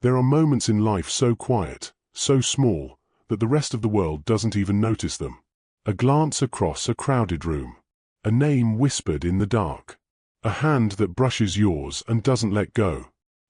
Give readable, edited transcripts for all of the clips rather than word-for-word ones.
There are moments in life so quiet, so small, that the rest of the world doesn't even notice them. A glance across a crowded room. A name whispered in the dark. A hand that brushes yours and doesn't let go.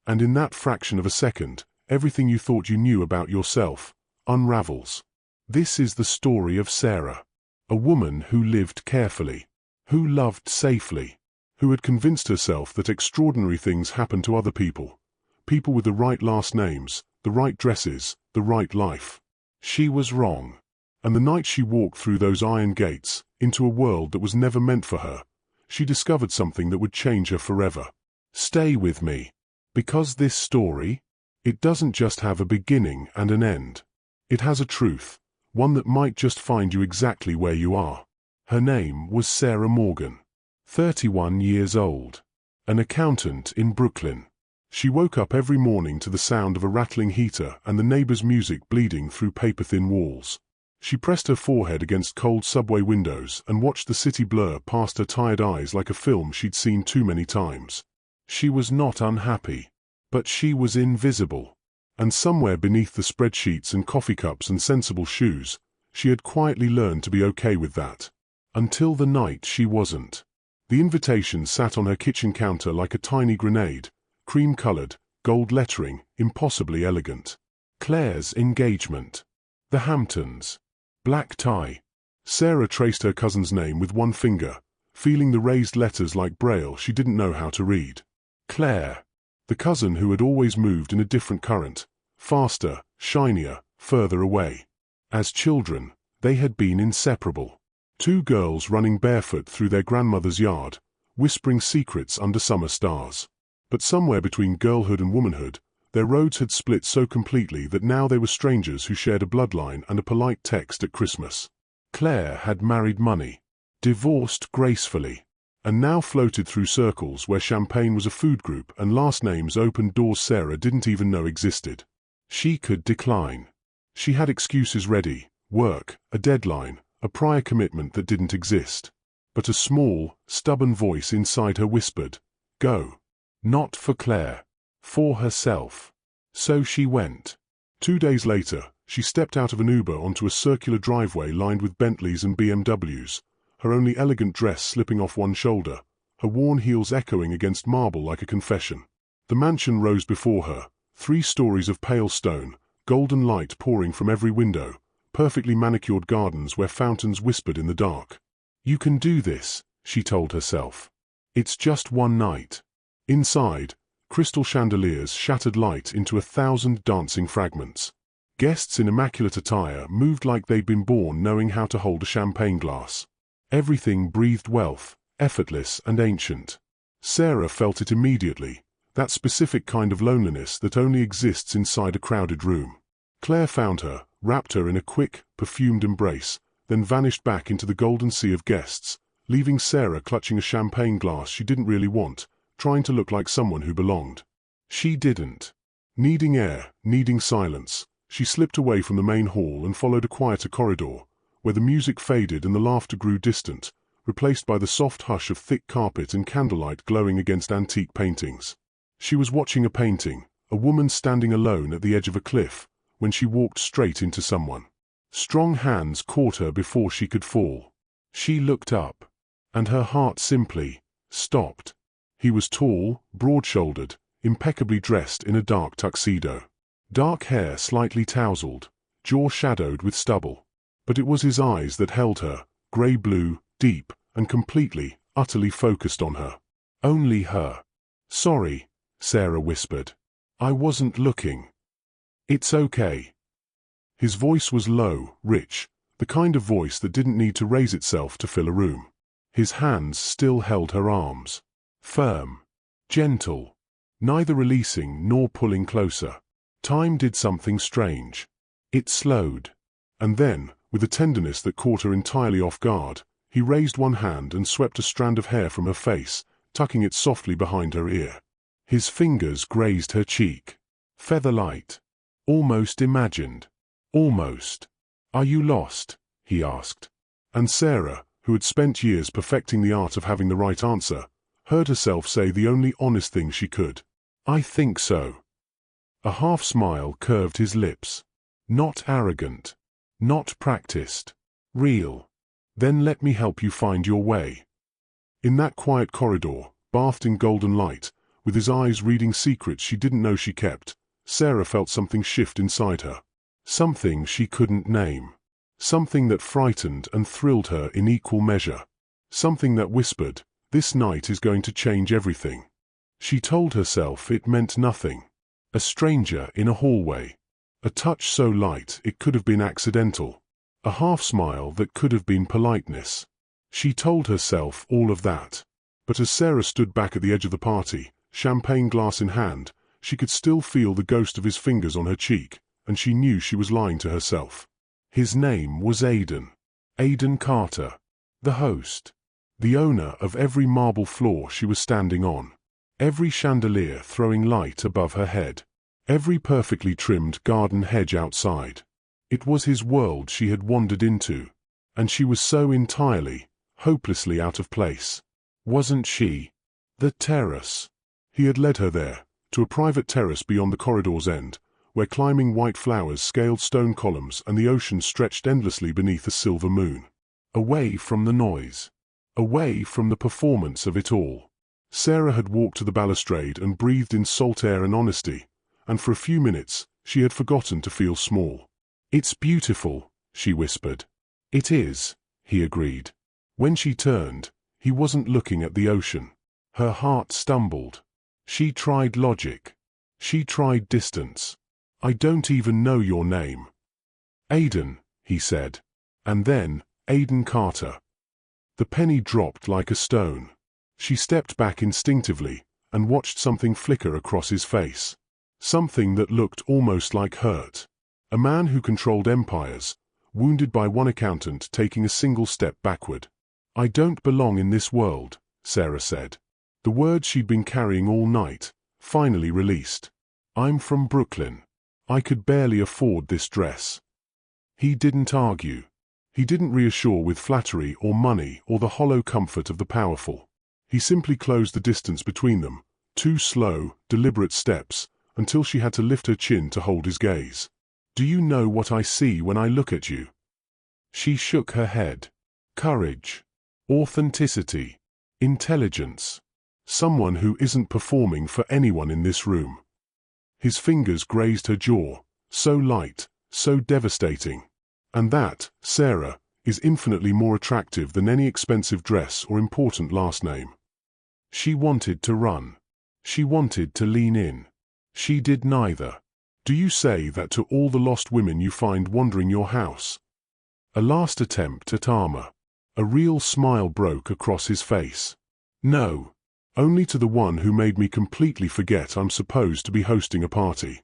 And in that fraction of a second, everything you thought you knew about yourself unravels. This is the story of Sarah. A woman who lived carefully, who loved safely, who had convinced herself that extraordinary things happen to other people. People with the right last names, the right dresses, the right life. She was wrong. And the night she walked through those iron gates, into a world that was never meant for her, she discovered something that would change her forever. Stay with me. Because this story, it doesn't just have a beginning and an end. It has a truth, one that might just find you exactly where you are. Her name was Sarah Morgan, 31 years old, an accountant in Brooklyn. She woke up every morning to the sound of a rattling heater and the neighbor's music bleeding through paper-thin walls. She pressed her forehead against cold subway windows and watched the city blur past her tired eyes like a film she'd seen too many times. She was not unhappy, but she was invisible. And somewhere beneath the spreadsheets and coffee cups and sensible shoes, she had quietly learned to be okay with that. Until the night she wasn't. The invitation sat on her kitchen counter like a tiny grenade, cream-colored, gold lettering, impossibly elegant. Claire's engagement. The Hamptons. Black tie. Sarah traced her cousin's name with one finger, feeling the raised letters like braille she didn't know how to read. Claire. The cousin who had always moved in a different current, faster, shinier, further away. As children, they had been inseparable. Two girls running barefoot through their grandmother's yard, whispering secrets under summer stars. But somewhere between girlhood and womanhood, their roads had split so completely that now they were strangers who shared a bloodline and a polite text at Christmas. Claire had married money, divorced gracefully, and now floated through circles where champagne was a food group and last names opened doors Sarah didn't even know existed. She could decline. She had excuses ready, work, a deadline, a prior commitment that didn't exist. But a small, stubborn voice inside her whispered, "Go." Not for Claire. For herself. So she went. 2 days later, she stepped out of an Uber onto a circular driveway lined with Bentleys and BMWs, her only elegant dress slipping off one shoulder, her worn heels echoing against marble like a confession. The mansion rose before her, 3 stories of pale stone, golden light pouring from every window, perfectly manicured gardens where fountains whispered in the dark. You can do this, she told herself. It's just one night. Inside, crystal chandeliers shattered light into 1,000 dancing fragments. Guests in immaculate attire moved like they'd been born knowing how to hold a champagne glass. Everything breathed wealth, effortless and ancient. Sarah felt it immediately, that specific kind of loneliness that only exists inside a crowded room. Claire found her, wrapped her in a quick, perfumed embrace, then vanished back into the golden sea of guests, leaving Sarah clutching a champagne glass she didn't really want, trying to look like someone who belonged. She didn't. Needing air, needing silence, she slipped away from the main hall and followed a quieter corridor, where the music faded and the laughter grew distant, replaced by the soft hush of thick carpet and candlelight glowing against antique paintings. She was watching a painting, a woman standing alone at the edge of a cliff, when she walked straight into someone. Strong hands caught her before she could fall. She looked up, and her heart simply stopped. He was tall, broad-shouldered, impeccably dressed in a dark tuxedo. Dark hair slightly tousled, jaw shadowed with stubble. But it was his eyes that held her, grey-blue, deep, and completely, utterly focused on her. Only her. Sorry, Sarah whispered. I wasn't looking. It's okay. His voice was low, rich, the kind of voice that didn't need to raise itself to fill a room. His hands still held her arms. Firm. Gentle. Neither releasing nor pulling closer. Time did something strange. It slowed. And then, with a tenderness that caught her entirely off guard, he raised one hand and swept a strand of hair from her face, tucking it softly behind her ear. His fingers grazed her cheek. Feather-light. Almost imagined. Almost. Are you lost? He asked. And Sarah, who had spent years perfecting the art of having the right answer, heard herself say the only honest thing she could. I think so. A half-smile curved his lips. Not arrogant. Not practiced. Real. Then let me help you find your way. In that quiet corridor, bathed in golden light, with his eyes reading secrets she didn't know she kept, Sarah felt something shift inside her. Something she couldn't name. Something that frightened and thrilled her in equal measure. Something that whispered, "This night is going to change everything." She told herself it meant nothing. A stranger in a hallway. A touch so light it could have been accidental. A half-smile that could have been politeness. She told herself all of that. But as Sarah stood back at the edge of the party, champagne glass in hand, she could still feel the ghost of his fingers on her cheek, and she knew she was lying to herself. His name was Aidan. Aidan Carter. The host. The owner of every marble floor she was standing on. Every chandelier throwing light above her head. Every perfectly trimmed garden hedge outside. It was his world she had wandered into. And she was so entirely, hopelessly out of place. Wasn't she? The terrace. He had led her there, to a private terrace beyond the corridor's end, where climbing white flowers scaled stone columns and the ocean stretched endlessly beneath a silver moon. Away from the noise. Away from the performance of it all. Sarah had walked to the balustrade and breathed in salt air and honesty, and for a few minutes she had forgotten to feel small. "It's beautiful," she whispered. "It is," he agreed. When she turned, he wasn't looking at the ocean. Her heart stumbled. She tried logic. She tried distance. "I don't even know your name." "Aidan," he said. And then, Aidan Carter. The penny dropped like a stone. She stepped back instinctively and watched something flicker across his face. Something that looked almost like hurt. A man who controlled empires, wounded by one accountant taking a single step backward. "I don't belong in this world," Sarah said. The words she'd been carrying all night, finally released. "I'm from Brooklyn. I could barely afford this dress." He didn't argue. He didn't reassure with flattery or money or the hollow comfort of the powerful. He simply closed the distance between them, 2 slow, deliberate steps, until she had to lift her chin to hold his gaze. "Do you know what I see when I look at you?" She shook her head. Courage. Authenticity. Intelligence. Someone who isn't performing for anyone in this room. His fingers grazed her jaw, so light, so devastating. And that, Sarah, is infinitely more attractive than any expensive dress or important last name. She wanted to run. She wanted to lean in. She did neither. Do you say that to all the lost women you find wandering your house? A last attempt at armor. A real smile broke across his face. No. Only to the one who made me completely forget I'm supposed to be hosting a party.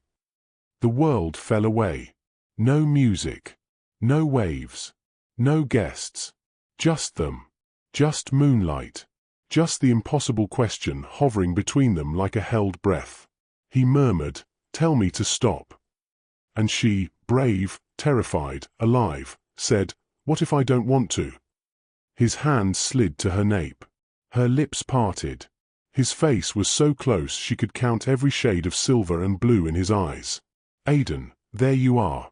The world fell away. No music. No waves. No guests. Just them. Just moonlight. Just the impossible question hovering between them like a held breath. He murmured, "Tell me to stop." And she, brave, terrified, alive, said, "What if I don't want to?" His hand slid to her nape. Her lips parted. His face was so close she could count every shade of silver and blue in his eyes. "Aidan, there you are."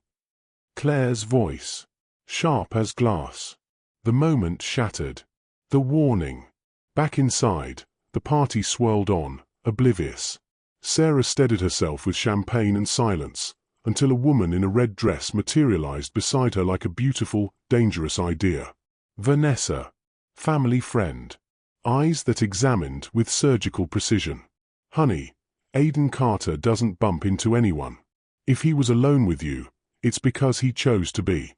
Claire's voice. Sharp as glass. The moment shattered. The warning. Back inside, the party swirled on, oblivious. Sarah steadied herself with champagne and silence, until a woman in a red dress materialized beside her like a beautiful, dangerous idea. Vanessa. Family friend. Eyes that examined with surgical precision. "Honey, Aidan Carter doesn't bump into anyone. If he was alone with you, it's because he chose to be."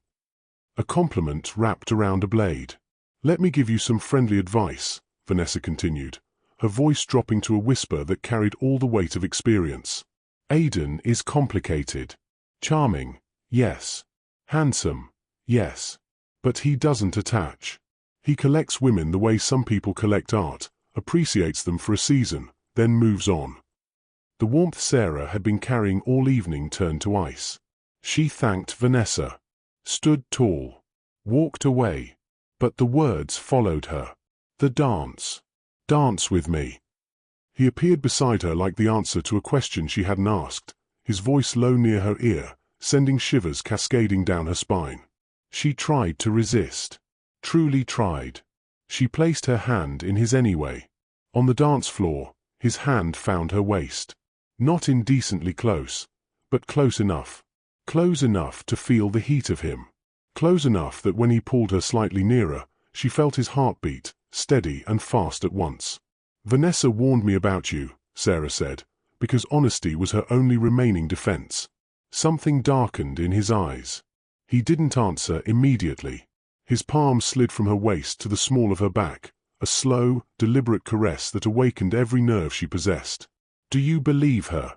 A compliment wrapped around a blade. "Let me give you some friendly advice," Vanessa continued, her voice dropping to a whisper that carried all the weight of experience. "Aidan is complicated. Charming, yes. Handsome, yes. But he doesn't attach. He collects women the way some people collect art, appreciates them for a season, then moves on." The warmth Sarah had been carrying all evening turned to ice. She thanked Vanessa. Stood tall. Walked away. But the words followed her. The dance. "Dance with me." He appeared beside her like the answer to a question she hadn't asked, his voice low near her ear, sending shivers cascading down her spine. She tried to resist. Truly tried. She placed her hand in his anyway. On the dance floor, his hand found her waist. Not indecently close, but close enough. Close enough to feel the heat of him. Close enough that when he pulled her slightly nearer, she felt his heartbeat, steady and fast at once. "Vanessa warned me about you," Sarah said, because honesty was her only remaining defense. Something darkened in his eyes. He didn't answer immediately. His palm slid from her waist to the small of her back, a slow, deliberate caress that awakened every nerve she possessed. "Do you believe her?"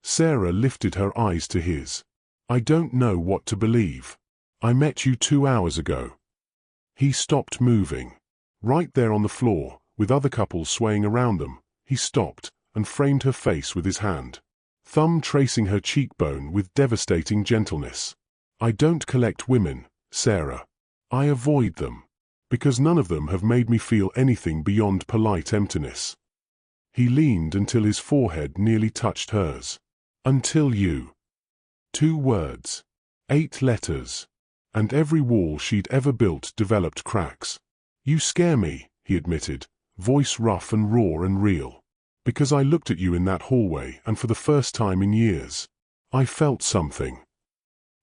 Sarah lifted her eyes to his. "I don't know what to believe. I met you 2 hours ago." He stopped moving. Right there on the floor, with other couples swaying around them, he stopped and framed her face with his hand, thumb tracing her cheekbone with devastating gentleness. "I don't collect women, Sarah. I avoid them, because none of them have made me feel anything beyond polite emptiness." He leaned until his forehead nearly touched hers. "Until you." 2 words. 8 letters. And every wall she'd ever built developed cracks. "You scare me," he admitted, voice rough and raw and real. "Because I looked at you in that hallway, and for the first time in years, I felt something."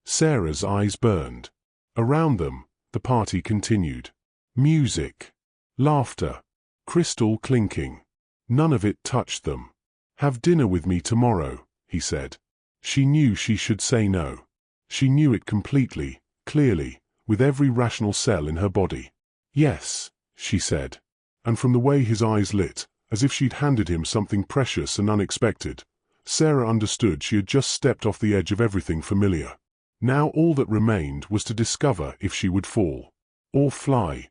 Sarah's eyes burned. Around them, the party continued. Music. Laughter. Crystal clinking. None of it touched them. "Have dinner with me tomorrow," he said. She knew she should say no. She knew it completely, clearly, with every rational cell in her body. "Yes," she said. And from the way his eyes lit, as if she'd handed him something precious and unexpected, Sarah understood she had just stepped off the edge of everything familiar. Now all that remained was to discover if she would fall. Or fly.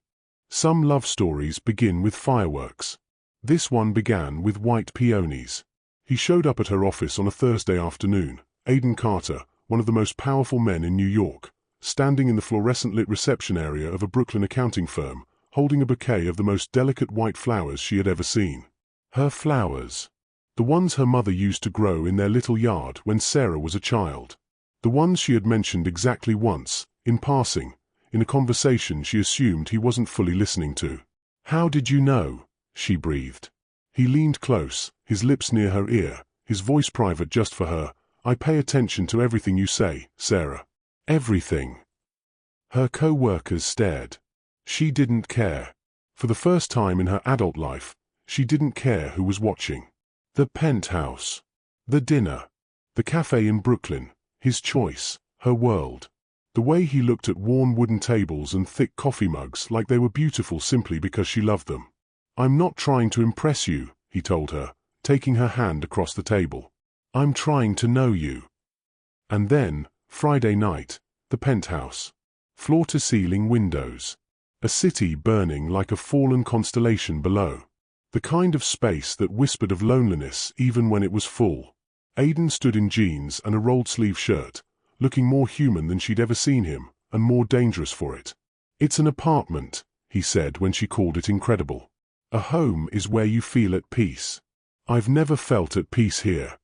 Some love stories begin with fireworks. This one began with white peonies. He showed up at her office on a Thursday afternoon, Aidan Carter, one of the most powerful men in New York, standing in the fluorescent-lit reception area of a Brooklyn accounting firm, holding a bouquet of the most delicate white flowers she had ever seen. Her flowers. The ones her mother used to grow in their little yard when Sarah was a child. The ones she had mentioned exactly once, in passing, in a conversation she assumed he wasn't fully listening to. "How did you know?" she breathed. He leaned close, his lips near her ear, his voice private just for her. "I pay attention to everything you say, Sarah." Everything. Her co-workers stared. She didn't care. For the first time in her adult life, she didn't care who was watching. The penthouse. The dinner. The cafe in Brooklyn. His choice. Her world. The way he looked at worn wooden tables and thick coffee mugs like they were beautiful simply because she loved them. "I'm not trying to impress you," he told her, taking her hand across the table. "I'm trying to know you." And then, Friday night, the penthouse. Floor-to-ceiling windows. A city burning like a fallen constellation below. The kind of space that whispered of loneliness even when it was full. Aidan stood in jeans and a rolled-sleeve shirt, looking more human than she'd ever seen him, and more dangerous for it. "It's an apartment," he said when she called it incredible. "A home is where you feel at peace. I've never felt at peace here."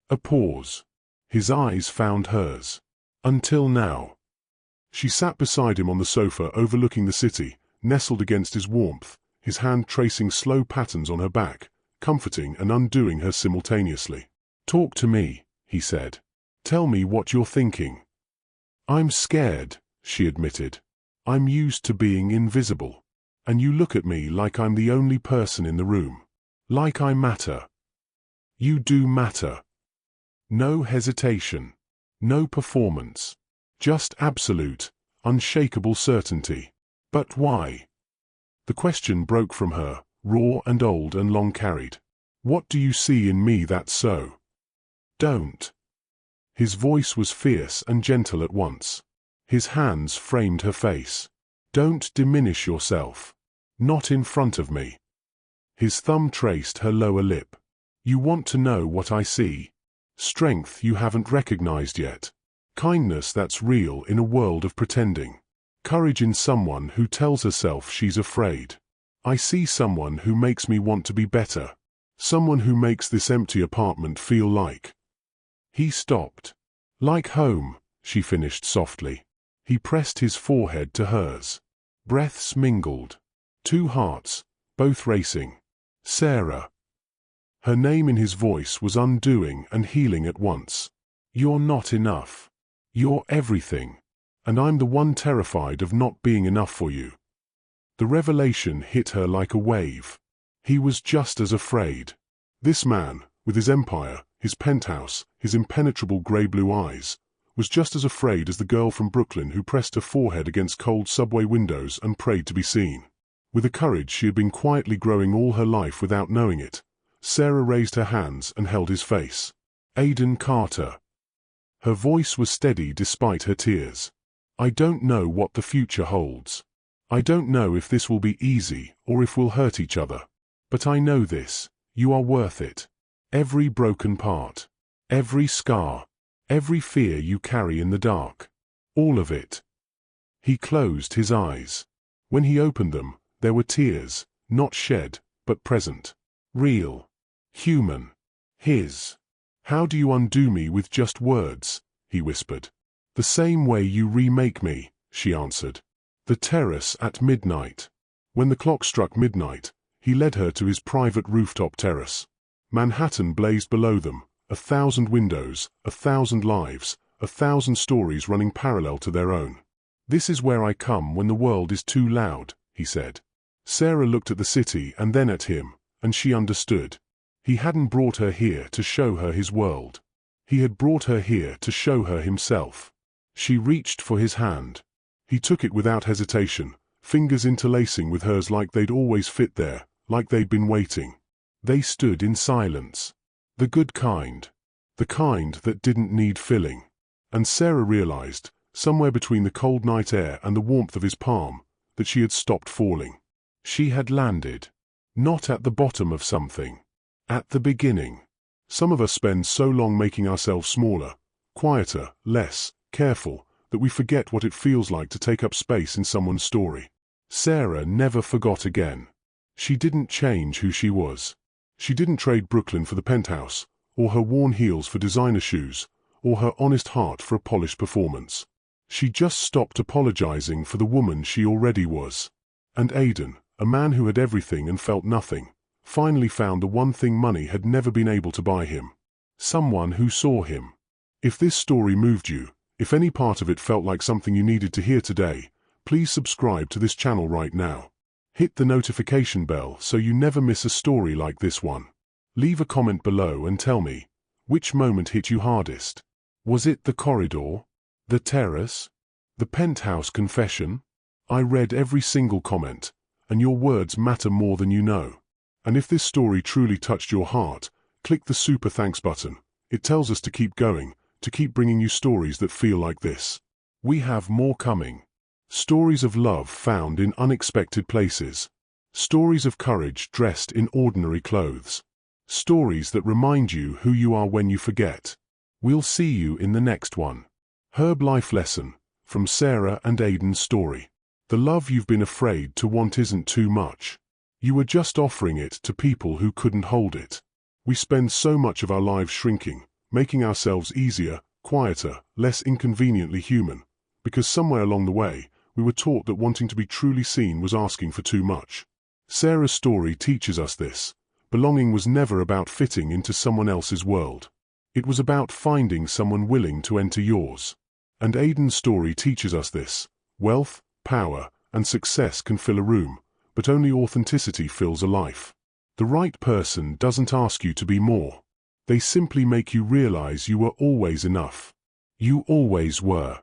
A pause. His eyes found hers. "Until now." She sat beside him on the sofa overlooking the city, nestled against his warmth, his hand tracing slow patterns on her back, comforting and undoing her simultaneously. "Talk to me," he said. "Tell me what you're thinking." "I'm scared," she admitted. "I'm used to being invisible. And you look at me like I'm the only person in the room. Like I matter." "You do matter." No hesitation. No performance. Just absolute, unshakable certainty. "But why?" The question broke from her, raw and old and long carried. "What do you see in me that's so?" "Don't." His voice was fierce and gentle at once. His hands framed her face. "Don't diminish yourself. Not in front of me." His thumb traced her lower lip. "You want to know what I see. Strength you haven't recognized yet. Kindness that's real in a world of pretending. Courage in someone who tells herself she's afraid. I see someone who makes me want to be better. Someone who makes this empty apartment feel like." He stopped. Like home, she finished softly. He pressed his forehead to hers. Breaths mingled. Two hearts, both racing. Sarah. Her name in his voice was undoing and healing at once. You're not enough. You're everything. And I'm the one terrified of not being enough for you. The revelation hit her like a wave. He was just as afraid. This man, with his empire, his penthouse, his impenetrable grey-blue eyes, was just as afraid as the girl from Brooklyn who pressed her forehead against cold subway windows and prayed to be seen. With a courage she had been quietly growing all her life without knowing it, Sarah raised her hands and held his face. Aiden Carter. Her voice was steady despite her tears. I don't know what the future holds. I don't know if this will be easy or if we'll hurt each other. But I know this, you are worth it. Every broken part. Every scar. Every fear you carry in the dark. All of it. He closed his eyes. When he opened them, there were tears, not shed, but present. Real. Human. His. How do you undo me with just words? He whispered. The same way you remake me, she answered. The terrace at midnight. When the clock struck midnight, he led her to his private rooftop terrace. Manhattan blazed below them, 1,000 windows, 1,000 lives, 1,000 stories running parallel to their own. This is where I come when the world is too loud, he said. Sarah looked at the city and then at him, and she understood. He hadn't brought her here to show her his world. He had brought her here to show her himself. She reached for his hand. He took it without hesitation, fingers interlacing with hers like they'd always fit there, like they'd been waiting. They stood in silence. The good kind. The kind that didn't need filling. And Sarah realized, somewhere between the cold night air and the warmth of his palm, that she had stopped falling. She had landed. Not at the bottom of something. At the beginning. Some of us spend so long making ourselves smaller, quieter, less careful, that we forget what it feels like to take up space in someone's story. Sarah never forgot again. She didn't change who she was. She didn't trade Brooklyn for the penthouse, or her worn heels for designer shoes, or her honest heart for a polished performance. She just stopped apologizing for the woman she already was. And Aiden, a man who had everything and felt nothing, finally found the one thing money had never been able to buy him. Someone who saw him. If this story moved you, if any part of it felt like something you needed to hear today, please subscribe to this channel right now. Hit the notification bell so you never miss a story like this one. Leave a comment below and tell me, which moment hit you hardest? Was it the corridor? The terrace? The penthouse confession? I read every single comment, and your words matter more than you know. And if this story truly touched your heart, click the super thanks button. It tells us to keep going, to keep bringing you stories that feel like this. We have more coming. Stories of love found in unexpected places. Stories of courage dressed in ordinary clothes. Stories that remind you who you are when you forget. We'll see you in the next one. Herb Life Lesson, from Sarah and Aiden's story. The love you've been afraid to want isn't too much. You were just offering it to people who couldn't hold it. We spend so much of our lives shrinking, making ourselves easier, quieter, less inconveniently human, because somewhere along the way, we were taught that wanting to be truly seen was asking for too much. Sarah's story teaches us this. Belonging was never about fitting into someone else's world. It was about finding someone willing to enter yours. And Aiden's story teaches us this. Wealth, power, and success can fill a room, but only authenticity fills a life. The right person doesn't ask you to be more. They simply make you realize you were always enough. You always were.